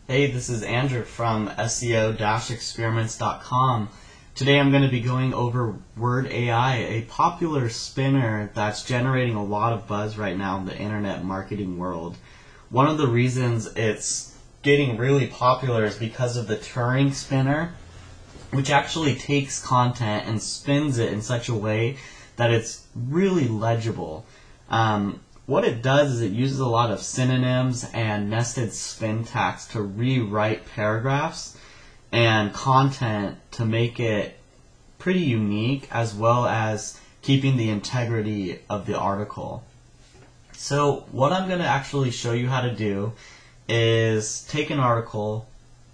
Hey, this is Andrew from SEO-experiments.com. Today I'm going to be going over Word AI, a popular spinner that's generating a lot of buzz right now in the internet marketing world. One of the reasons it's getting really popular is because of the Turing spinner, which actually takes content and spins it in such a way that it's really legible. What it does is it uses a lot of synonyms and nested spin tags to rewrite paragraphs and content to make it pretty unique, as well as keeping the integrity of the article. So what I'm going to actually show you how to do is take an article,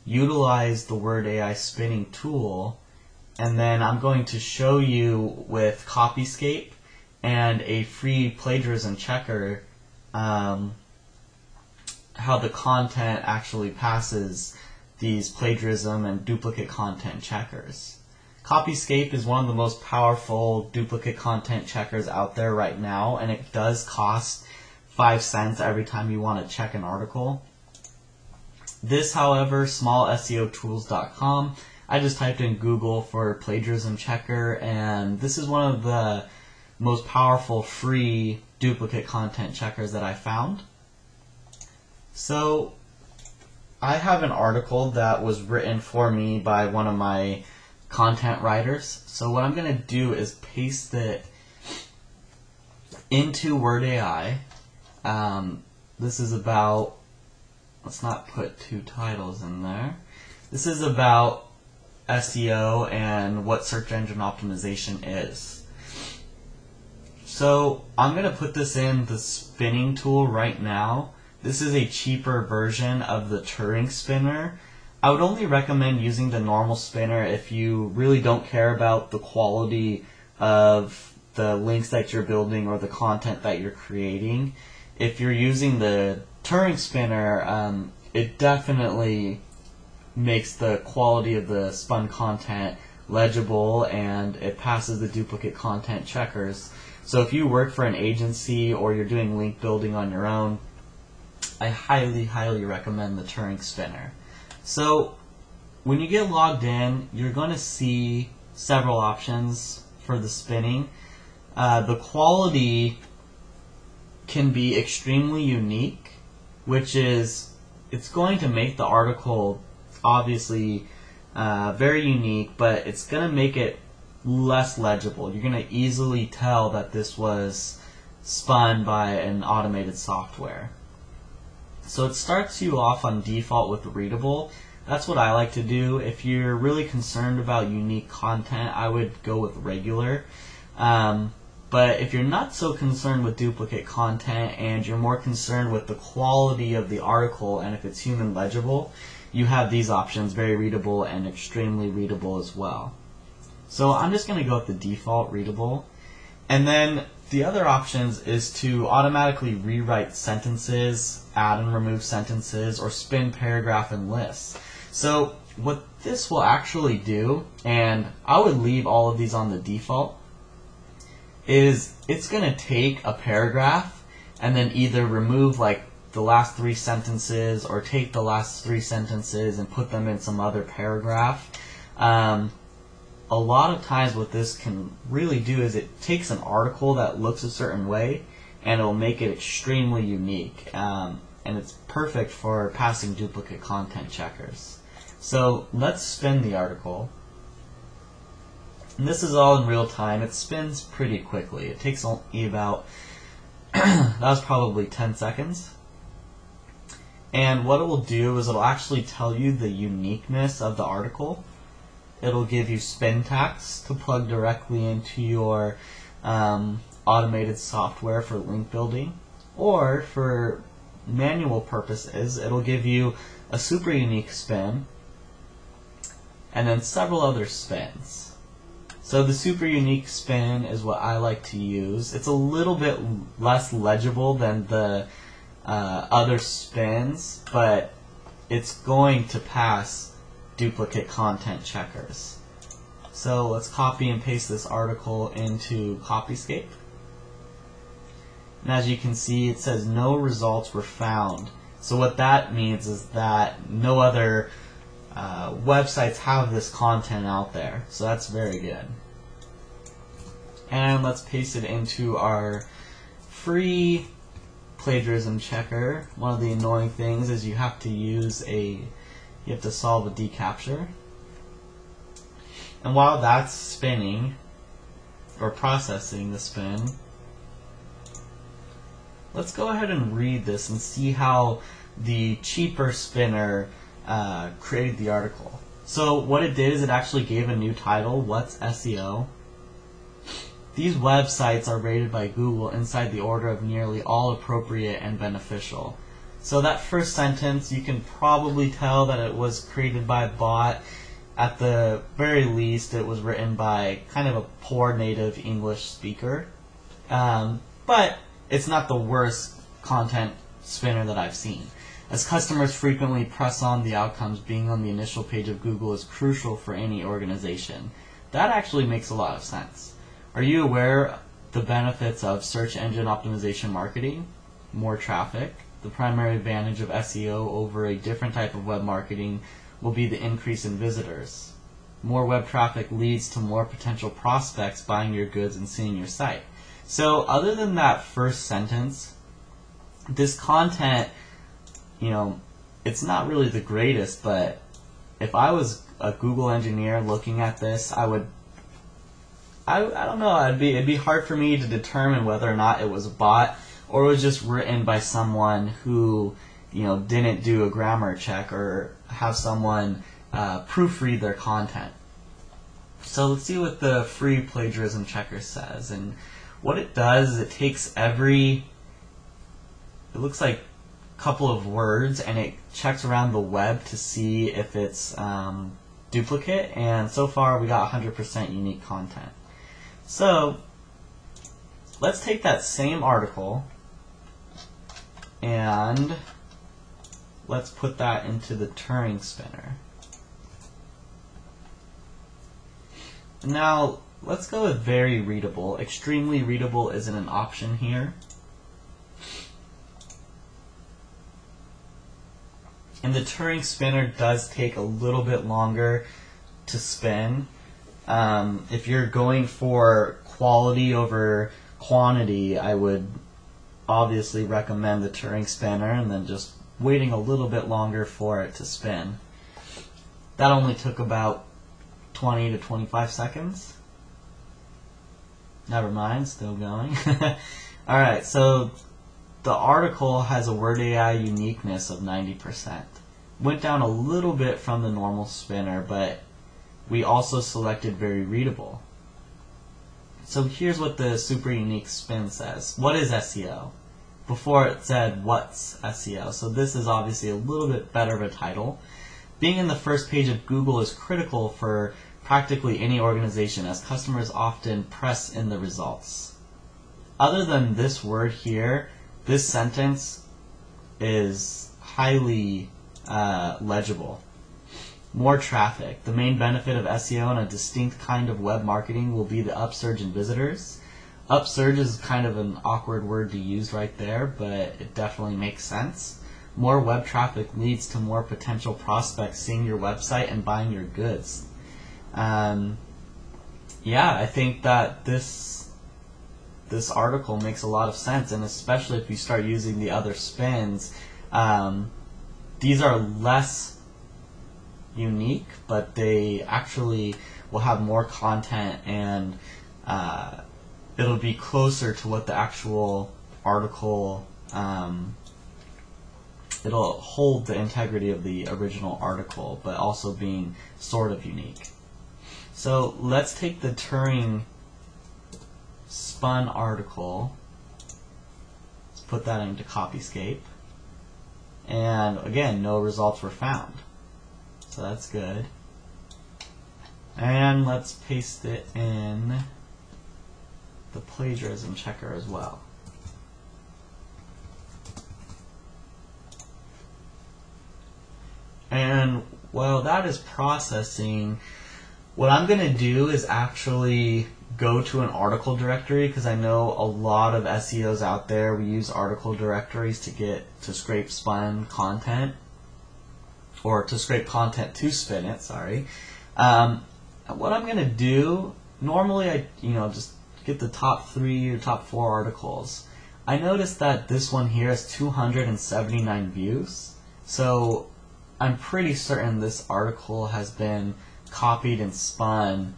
utilize the Word AI spinning tool, and then I'm going to show you with Copyscape and a free plagiarism checker how the content actually passes these plagiarism and duplicate content checkers. Copyscape is one of the most powerful duplicate content checkers out there right now, and it does cost 5 cents every time you want to check an article. This, however, smallseotools.com, I just typed in Google for plagiarism checker, and this is one of the most powerful free duplicate content checkers that I found. So I have an article that was written for me by one of my content writers. So what I'm going to do is paste it into Word AI. This is about, let's not put 2 titles in there. This is about SEO and what search engine optimization is. So I'm going to put this in the spinning tool right now. This is a cheaper version of the Turing spinner. I would only recommend using the normal spinner if you really don't care about the quality of the links that you're building or the content that you're creating. If you're using the Turing spinner, it definitely makes the quality of the spun content legible, and it passes the duplicate content checkers. So if you work for an agency or you're doing link building on your own, I highly recommend the Turing spinner. So when you get logged in, you're going to see several options for the spinning. The quality can be extremely unique, which is, it's going to make the article obviously very unique, but it's going to make it less legible. You're going to easily tell that this was spun by an automated software. So it starts you off on default with Readable. That's what I like to do. If you're really concerned about unique content, I would go with regular. But if you're not so concerned with duplicate content and you're more concerned with the quality of the article and if it's human legible, you have these options, very readable and extremely readable as well. So I'm just going to go with the default Readable. And then the other options is to automatically rewrite sentences, add and remove sentences, or spin paragraph and lists. So what this will actually do, and I would leave all of these on the default, is it's going to take a paragraph and then either remove like the last 3 sentences or take the last 3 sentences and put them in some other paragraph. A lot of times what this can really do is it takes an article that looks a certain way and it'll make it extremely unique, and it's perfect for passing duplicate content checkers. So let's spin the article. And this is all in real time. It spins pretty quickly. It takes only about that was probably 10 seconds. And what it will do is it'll actually tell you the uniqueness of the article. It'll give you spin tags to plug directly into your automated software for link building, or for manual purposes, it'll give you a super unique spin and then several other spins. So the super unique spin is what I like to use. It's a little bit less legible than the other spins, but it's going to pass duplicate content checkers. So let's copy and paste this article into Copyscape. And as you can see, it says no results were found. So what that means is that no other websites have this content out there. So that's very good. And let's paste it into our free plagiarism checker. One of the annoying things is you have to solve a deCAPTCHA. And while that's spinning, or processing the spin, let's go ahead and read this and see how the cheaper spinner created the article. So what it did is it actually gave a new title, What's SEO? These websites are rated by Google inside the order of nearly all appropriate and beneficial. So that first sentence, you can probably tell that it was created by a bot. At the very least, it was written by kind of a poor native English speaker. But it's not the worst content spinner that I've seen. As customers frequently press on the outcomes, being on the initial page of Google is crucial for any organization. That actually makes a lot of sense. Are you aware the benefits of search engine optimization marketing? More traffic. The primary advantage of SEO over a different type of web marketing will be the increase in visitors. More web traffic leads to more potential prospects buying your goods and seeing your site. So other than that first sentence, this content, it's not really the greatest, but if I was a Google engineer looking at this, I don't know, it'd be hard for me to determine whether or not it was a bot or it was just written by someone who, didn't do a grammar check or have someone proofread their content. So let's see what the free plagiarism checker says. And what it does is it takes it looks like a couple of words, and it checks around the web to see if it's duplicate. And so far we got 100% unique content. So let's take that same article and let's put that into the Turing spinner. Now let's go with very readable. Extremely readable isn't an option here. And the Turing spinner does take a little bit longer to spin. If you're going for quality over quantity, I would obviously recommend the Turing spinner and then just waiting a little bit longer for it to spin. That only took about 20 to 25 seconds. Never mind, still going. Alright, so the article has a Word AI uniqueness of 90%. Went down a little bit from the normal spinner, but we also selected very readable. So here's what the super unique spin says. What is SEO? Before it said, what's SEO? So this is obviously a little bit better of a title. Being in the first page of Google is critical for practically any organization, as customers often press in the results. Other than this word here, this sentence is highly legible. More traffic. The main benefit of SEO and a distinct kind of web marketing will be the upsurge in visitors. Upsurge is kind of an awkward word to use right there, but it definitely makes sense. More web traffic leads to more potential prospects seeing your website and buying your goods. Yeah, I think that this article makes a lot of sense, and especially if you start using the other spins. These are less unique, but they actually will have more content, and it'll be closer to what the actual article, it'll hold the integrity of the original article, but also being sort of unique. So let's take the Turing spun article, let's put that into Copyscape, and again, no results were found. So that's good. And let's paste it in the plagiarism checker as well. And while that is processing, what I'm going to do is actually go to an article directory, because I know a lot of SEOs out there, we use article directories to scrape spun content, or to scrape content to spin it, sorry. What I'm going to do, normally I just get the top 3 or top 4 articles. I noticed that this one here has 279 views, so I'm pretty certain this article has been copied and spun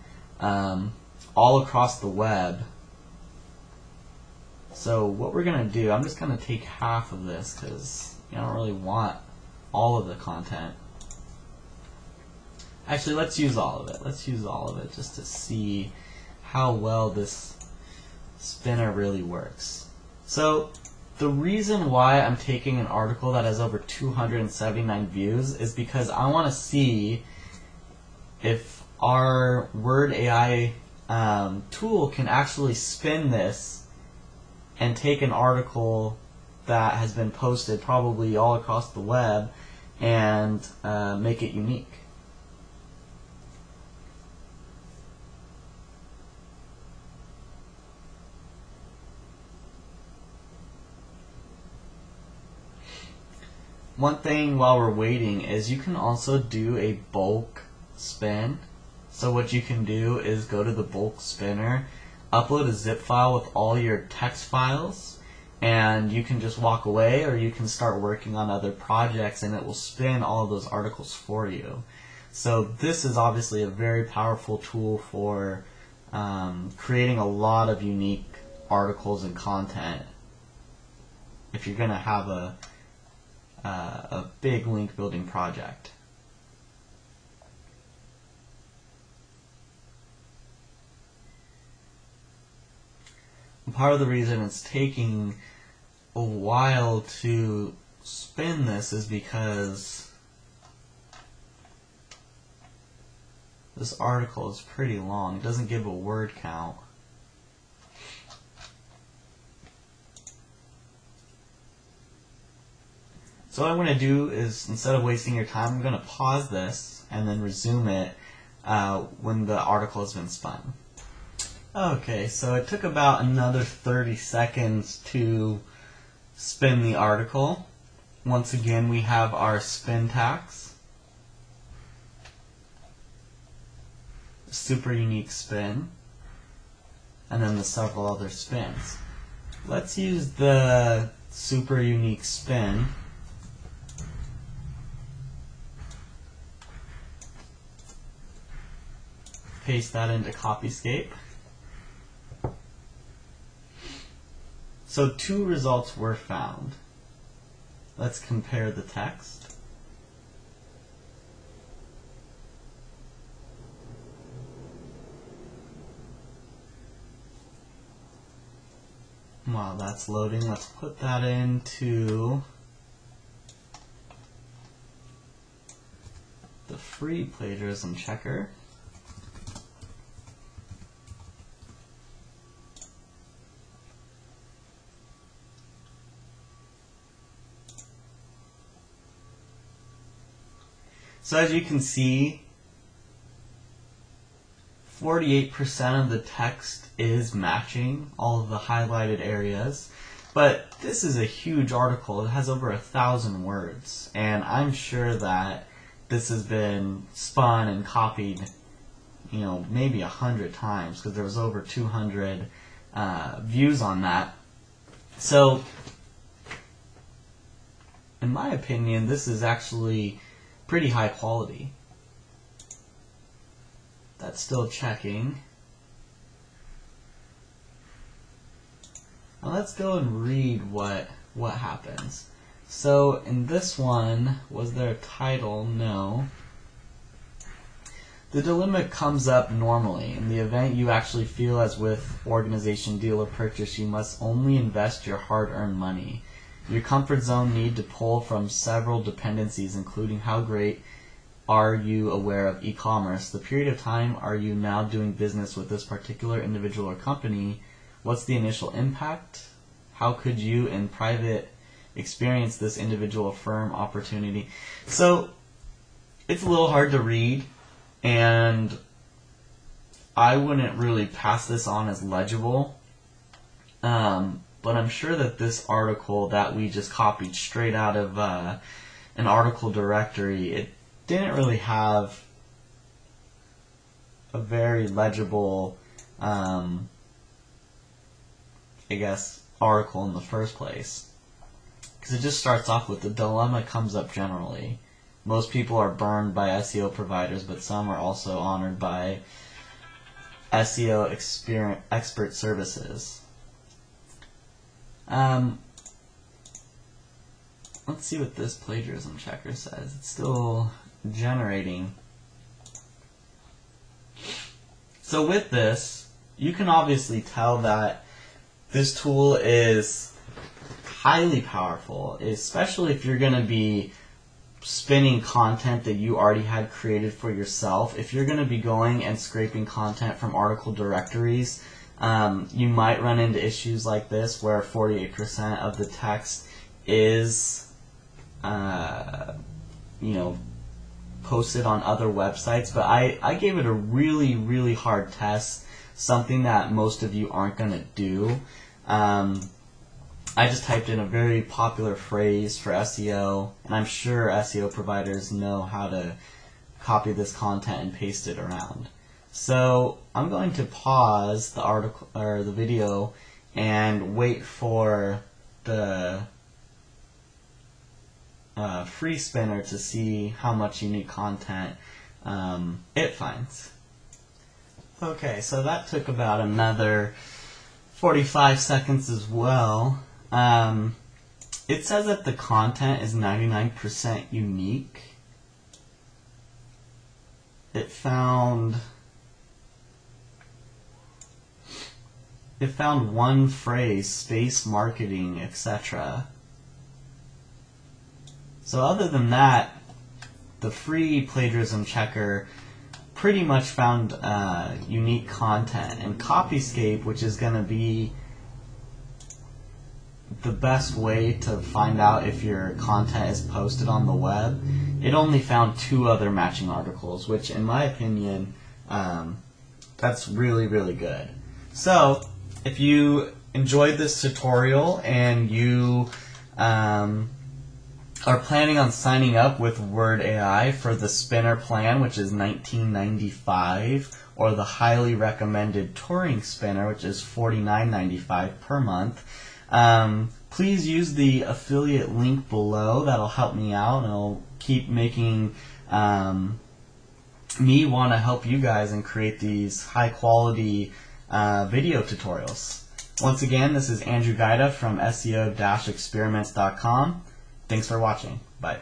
all across the web. So what we're going to do, I'm just going to take half of this because I don't really want all of the content. Actually, let's use all of it. Let's use all of it just to see how well this spinner really works. So the reason why I'm taking an article that has over 279 views is because I want to see if our Word AI tool can actually spin this and take an article that has been posted probably all across the web and make it unique. One thing while we're waiting is you can also do a bulk spin. So what you can do is go to the bulk spinner, upload a zip file with all your text files, and you can just walk away, or you can start working on other projects and it will spin all of those articles for you. So this is obviously a very powerful tool for creating a lot of unique articles and content if you're going to have a big link building project. Part of the reason it's taking a while to spin this is because this article is pretty long. It doesn't give a word count. So what I'm going to do is, instead of wasting your time, I'm going to pause this and then resume it when the article has been spun. Okay, so it took about another 30 seconds to spin the article. Once again, we have our spin tax, super unique spin, and then the several other spins. Let's use the super unique spin. Paste that into Copyscape. So 2 results were found. Let's compare the text. While that's loading, let's put that into the free plagiarism checker. So as you can see, 48% of the text is matching all of the highlighted areas, but this is a huge article. It has over 1,000 words, and I'm sure that this has been spun and copied, maybe 100 times, because there was over 200 views on that. So, in my opinion, this is actually pretty high quality. That's still checking. Now let's go and read what happens. So in this one, was there a title? No. The dilemma comes up normally. In the event you actually feel as with organization, deal, or purchase, you must only invest your hard-earned money. Your comfort zone need to pull from several dependencies, including how great are you aware of e-commerce, the period of time are you now doing business with this particular individual or company, what's the initial impact, how could you in private experience this individual firm opportunity. So it's a little hard to read, and I wouldn't really pass this on as legible, but I'm sure that this article that we just copied straight out of an article directory, it didn't really have a very legible, I guess, article in the first place. Because it just starts off with the dilemma comes up generally. Most people are burned by SEO providers, but some are also honored by SEO expert services. Let's see what this plagiarism checker says. It's still generating. So with this, you can obviously tell that this tool is highly powerful, especially if you're going to be spinning content that you already had created for yourself. If you're going to be going and scraping content from article directories, you might run into issues like this where 48% of the text is posted on other websites, but I gave it a really, really hard test, something that most of you aren't going to do. I just typed in a very popular phrase for SEO, and I'm sure SEO providers know how to copy this content and paste it around. So I'm going to pause the article or the video and wait for the free spinner to see how much unique content it finds. Okay, so that took about another 45 seconds as well. It says that the content is 99% unique. It found one phrase, space marketing, etc. So other than that, the free plagiarism checker pretty much found unique content. And Copyscape, which is going to be the best way to find out if your content is posted on the web, it only found 2 other matching articles, which in my opinion, that's really, really good. So if you enjoyed this tutorial and you are planning on signing up with Word AI for the Spinner plan, which is $19.95, or the highly recommended Touring Spinner, which is $49.95 per month, please use the affiliate link below. That'll help me out, and it'll keep making me want to help you guys and create these high quality video tutorials. Once again, this is Andrew Gaida from SEO-experiments.com. Thanks for watching. Bye.